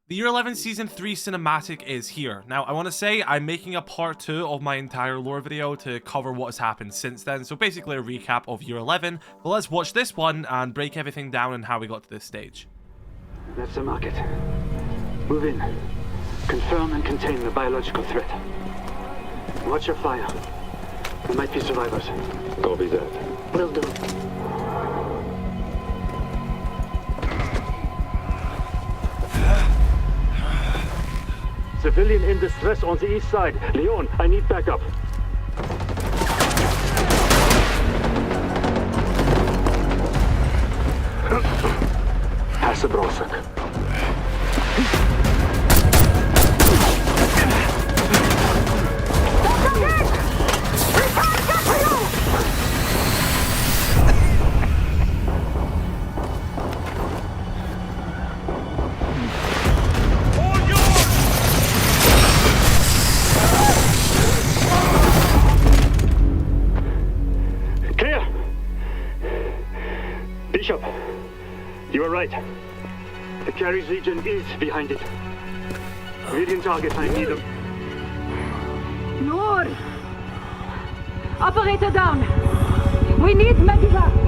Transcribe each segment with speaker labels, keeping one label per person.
Speaker 1: The Year 11 Season 3 cinematic is here. Now, I want to say I'm making a part 2 of my entire lore video to cover what has happened since then, so basically a recap of Year 11, but let's watch this one and break everything down and how we got to this stage.
Speaker 2: That's the market. Move in. Confirm and contain the biological threat. Watch your fire. There might be survivors.
Speaker 3: Copy that.
Speaker 2: Will do. Civilian in distress on the east side. Leon, I need backup. Hasselbrosek. Bishop, you are right. The Keres Legion is behind it. Median target, I need them.
Speaker 4: Noor! Operator down! We need medevac!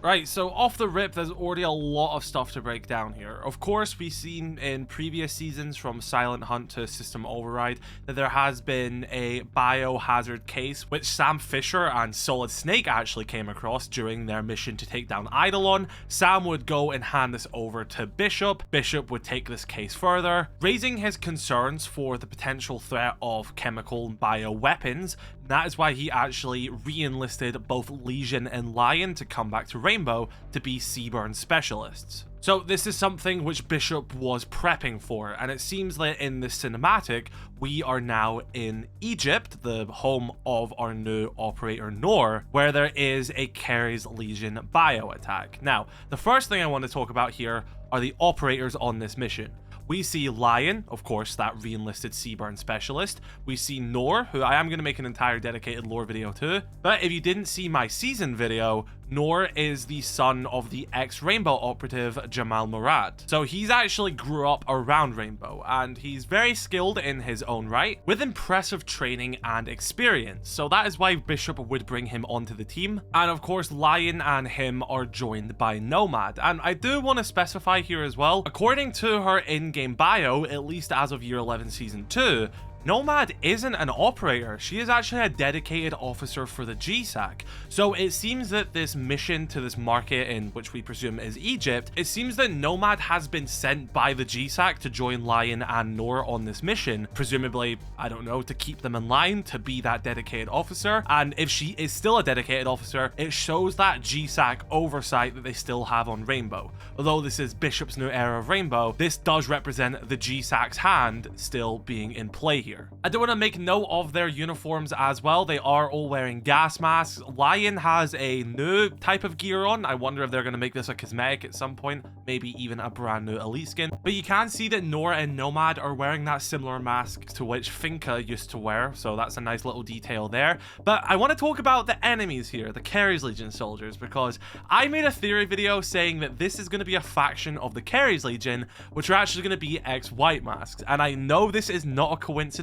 Speaker 1: Right, so off the rip, there's already a lot of stuff to break down here. Of course, we've seen in previous seasons, from Silent Hunt to System Override, that there has been a biohazard case, which Sam Fisher and Solid Snake actually came across during their mission to take down Eidolon. Sam would go and hand this over to Bishop. Bishop would take this case further, raising his concerns for the potential threat of chemical bioweapons. That is why he actually re-enlisted both Legion and Lion to come back to Rainbow to be Seaburn specialists. So this is something which Bishop was prepping for, and it seems that in this cinematic, we are now in Egypt, the home of our new operator Noor, where there is a Keres Legion bio attack. Now, the first thing I want to talk about here are the operators on this mission. We see Lion, of course, that re-enlisted Seaburn specialist. We see Noor, who I am going to make an entire dedicated lore video to. But if you didn't see my season video, Noor is the son of the ex-Rainbow operative Jamal Murad. So he's actually grew up around Rainbow, and he's very skilled in his own right, with impressive training and experience. So that is why Bishop would bring him onto the team. And of course, Lion and him are joined by Nomad. And I do want to specify here as well, according to her in-game bio, at least as of Year 11 Season 2, Nomad isn't an operator. She is actually a dedicated officer for the GSAC. So it seems that this mission to this market, in which we presume is Egypt, it seems that Nomad has been sent by the GSAC to join Lion and Noor on this mission. Presumably, I don't know, to keep them in line, to be that dedicated officer. And if she is still a dedicated officer, it shows that GSAC oversight that they still have on Rainbow. Although this is Bishop's new era of Rainbow, this does represent the GSAC's hand still being in play here. I do want to make note of their uniforms as well. They are all wearing gas masks. Lion has a new type of gear on. I wonder if they're going to make this a cosmetic at some point, maybe even a brand new elite skin. But you can see that Noor and Nomad are wearing that similar mask to which Finka used to wear, so that's a nice little detail there. But I want to talk about the enemies here, the Keres Legion soldiers, because I made a theory video saying that this is going to be a faction of the Keres Legion, which are actually going to be ex-White Masks. And I know this is not a coincidence.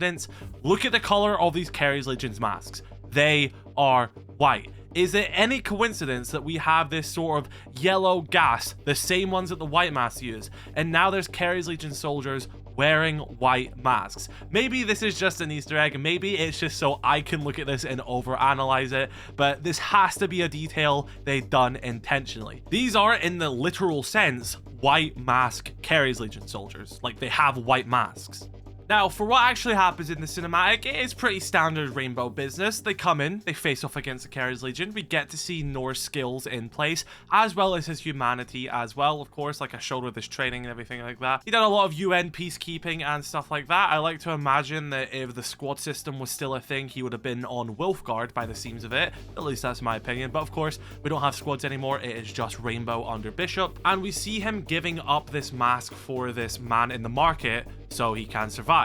Speaker 1: Look at the color of these Keres Legion's masks. They are white. Is it any coincidence that we have this sort of yellow gas, the same ones that the White Masks use, and now there's Keres Legion soldiers wearing white masks? Maybe this is just an Easter egg, maybe it's just so I can look at this and overanalyze it, but this has to be a detail they've done intentionally. These are, in the literal sense, White Masked Keres Legion soldiers. Like, they have white masks. Now, for what actually happens in the cinematic, it is pretty standard Rainbow business. They come in, they face off against the Keres Legion. We get to see Noor's skills in place, as well as his humanity as well, of course, like I showed with his training and everything like that. He done a lot of UN peacekeeping and stuff like that. I like to imagine that if the squad system was still a thing, he would have been on wolfguard by the seams of it. At least that's my opinion. But of course, we don't have squads anymore. It is just Rainbow under Bishop. And we see him giving up this mask for this man in the market so he can survive.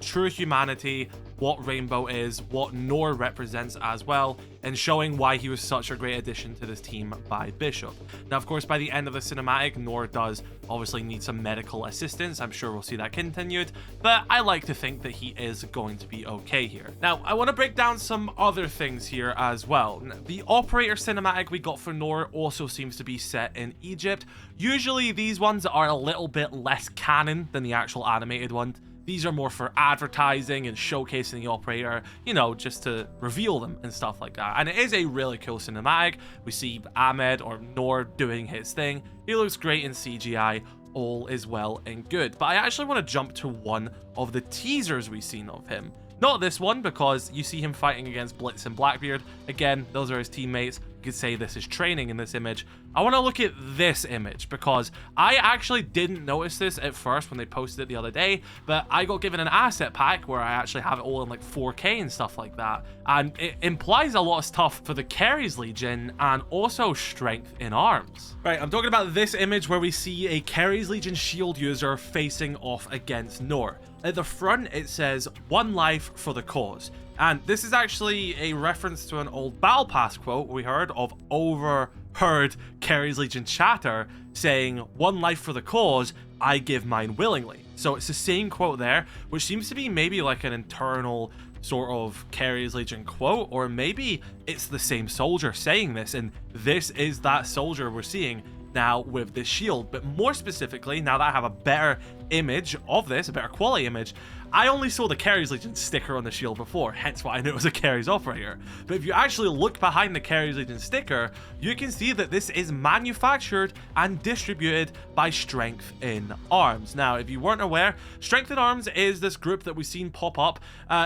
Speaker 1: True humanity, what Rainbow is, what Noor represents as well, and showing why he was such a great addition to this team by Bishop. Now, of course, by the end of the cinematic, Noor does obviously need some medical assistance. I'm sure we'll see that continued, but I like to think that he is going to be okay here. Now, I want to break down some other things here as well. The operator cinematic we got for Noor also seems to be set in Egypt. Usually these ones are a little bit less canon than the actual animated one. These are more for advertising and showcasing the operator, you know, just to reveal them and stuff like that. And it is a really cool cinematic. We see Ahmed or Noor doing his thing. He looks great in CGI. All is well and good. But I actually want to jump to one of the teasers we've seen of him. Not this one, because you see him fighting against Blitz and Blackbeard. Again, those are his teammates. You could say this is training in this image. I want to look at this image because I actually didn't notice this at first when they posted it the other day, but I got given an asset pack where I actually have it all in like 4K and stuff like that. And it implies a lot of stuff for the Keres Legion and also strength in arms. Right, I'm talking about this image where we see a Keres Legion shield user facing off against Noor. At the front, it says, "One life for the cause." And this is actually a reference to an old Battle Pass quote we heard of overheard Keres Legion chatter saying, "One life for the cause, I give mine willingly." So it's the same quote there, which seems to be maybe like an internal sort of Keres Legion quote, or maybe it's the same soldier saying this, and this is that soldier we're seeing now with this shield. But more specifically, now that I have a better image of this, a better quality image, I only saw the Keres Legion sticker on the shield before, hence why I knew it was a Keres operator. But if you actually look behind the Keres Legion sticker, you can see that this is manufactured and distributed by Strength in Arms. Now, if you weren't aware, Strength in Arms is this group that we've seen pop up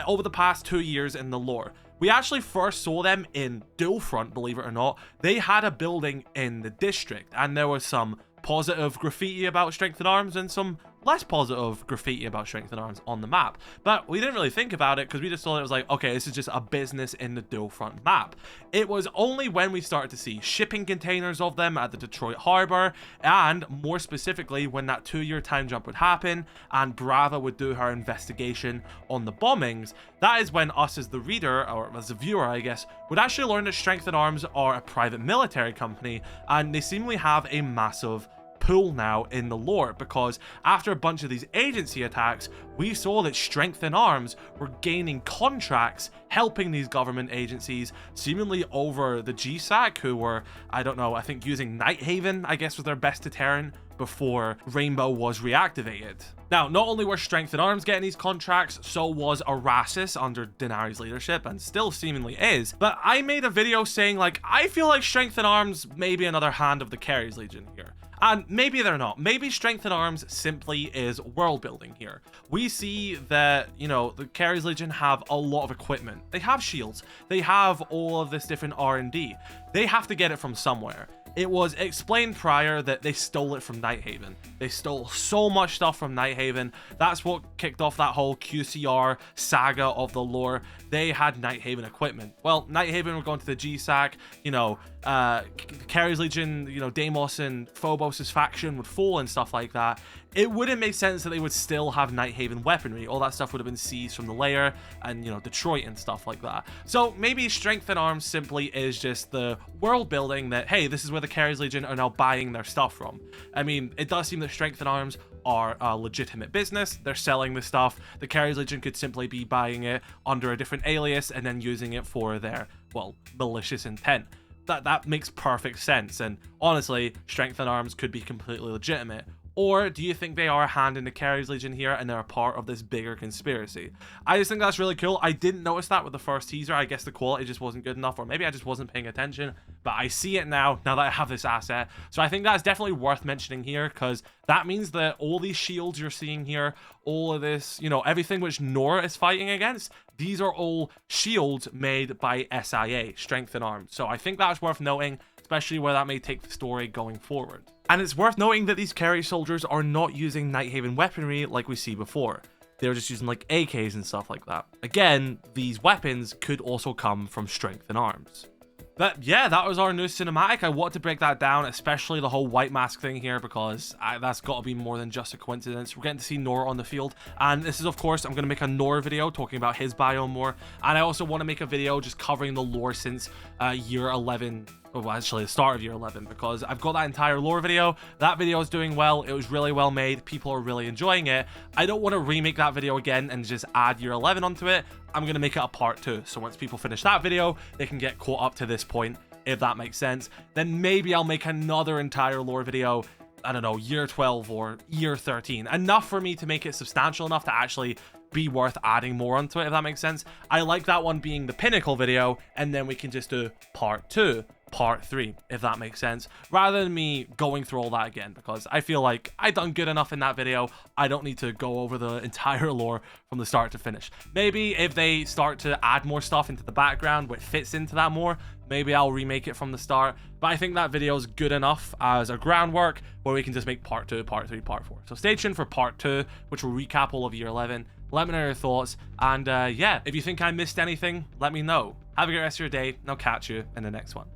Speaker 1: over the past 2 years in the lore. We actually first saw them in Dual Front, believe it or not. They had a building in the district, and there was some positive graffiti about Strength in Arms and some less positive graffiti about Strength in Arms on the map. But we didn't really think about it because we just thought it was like, okay, this is just a business in the Dual Front map. It was only when we started to see shipping containers of them at the Detroit Harbor, and more specifically when that 2-year time jump would happen and Brava would do her investigation on the bombings, that is when us as the reader, or as a viewer I guess, would actually learn that Strength in Arms are a private military company, and they seemingly have a massive pool now in the lore, because after a bunch of these agency attacks, we saw that Strength in Arms were gaining contracts helping these government agencies, seemingly over the GSAC, who were, I don't know, I think using Nighthaven, I guess, was their best deterrent before Rainbow was reactivated. Now, not only were Strength in Arms getting these contracts, so was Arasis under Denari's leadership, and still seemingly is. But I made a video saying, like, I feel like Strength in Arms may be another hand of the Keres Legion here. And maybe they're not. Maybe Strength in Arms simply is world building here. We see that, you know, the Keres Legion have a lot of equipment. They have shields. They have all of this different R&D. They have to get it from somewhere. It was explained prior that they stole it from Nighthaven. They stole so much stuff from Nighthaven. That's what kicked off that whole QCR saga of the lore. They had Nighthaven equipment. Well, Nighthaven were going to the GSAC, you know, Keres Legion, you know, Deimos and Phobos' faction would fall and stuff like that. It wouldn't make sense that they would still have Nighthaven weaponry. All that stuff would have been seized from the lair and, you know, Detroit and stuff like that. So maybe Strength in Arms simply is just the world building that, hey, this is where the Keres Legion are now buying their stuff from. I mean, it does seem that Strength in Arms are a legitimate business. They're selling the stuff. The Keres Legion could simply be buying it under a different alias and then using it for their, well, malicious intent. That makes perfect sense. And honestly, Strength in Arms could be completely legitimate. Or do you think they are a hand in the Keres Legion here and they're a part of this bigger conspiracy? I just think that's really cool. I didn't notice that with the first teaser. I guess the quality just wasn't good enough, or maybe I just wasn't paying attention. But I see it now that I have this asset. So I think that's definitely worth mentioning here, because that means that all these shields you're seeing here, all of this, you know, everything which Noor is fighting against, these are all shields made by SIA, Strength in Arms. So I think that's worth noting, especially where that may take the story going forward. And it's worth noting that these Keres soldiers are not using Nighthaven weaponry like we see before. They're just using like AKs and stuff like that. Again, these weapons could also come from Strength in Arms. But yeah, that was our new cinematic. I want to break that down, especially the whole white mask thing here, because that's got to be more than just a coincidence. We're getting to see Noor on the field, and this is, of course, I'm going to make a Noor video talking about his biome more, and I also want to make a video just covering the lore since year 11. Well, actually, the start of year 11, because I've got that entire lore video. That video is doing well. It was really well made. People are really enjoying it. I don't want to remake that video again and just add year 11 onto it. I'm going to make it a part 2. So once people finish that video, they can get caught up to this point, if that makes sense. Then maybe I'll make another entire lore video, I don't know, year 12 or year 13. Enough for me to make it substantial enough to actually be worth adding more onto it, if that makes sense. I like that one being the pinnacle video, and then we can just do part 2. Part 3, if that makes sense, rather than me going through all that again, because I feel like I done good enough in that video. I don't need to go over the entire lore from the start to finish. Maybe if they start to add more stuff into the background which fits into that more, maybe I'll remake it from the start, but I think that video is good enough as a groundwork where we can just make part 2, part 3, part 4. So stay tuned for part 2, which will recap all of year 11. Let me know your thoughts, and yeah, if you think I missed anything, let me know. Have a great rest of your day, and I'll catch you in the next one.